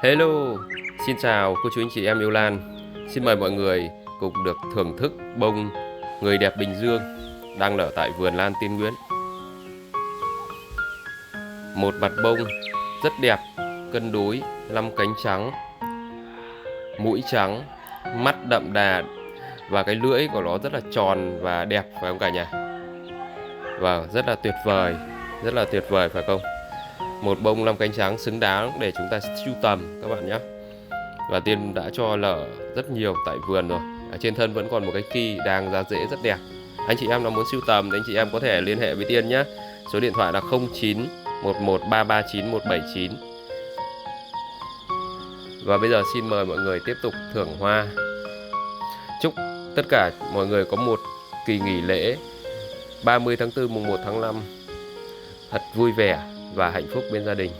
Hello, xin chào cô chú anh chị em yêu Lan. Xin mời mọi người cùng được thưởng thức bông Người đẹp Bình Dương đang nở tại vườn Lan Tiên Nguyễn. Một mặt bông rất đẹp, cân đối, 5 cánh trắng, mũi trắng, mắt đậm đà và cái lưỡi của nó rất là tròn và đẹp, phải không cả nhà? Vâng, rất là tuyệt vời phải không? Một bông 5 cánh trắng xứng đáng để chúng ta sưu tầm các bạn nhé. Và Tiên đã cho nở rất nhiều tại vườn rồi. Ở trên thân vẫn còn một cái kỳ đang ra rễ rất đẹp. Anh chị em nào muốn sưu tầm thì anh chị em có thể liên hệ với Tiên nhé. Số điện thoại là 0911339179. Và bây giờ xin mời mọi người tiếp tục thưởng hoa. Chúc tất cả mọi người có một kỳ nghỉ lễ 30 tháng 4 mùng 1 tháng 5 thật vui vẻ và hạnh phúc bên gia đình.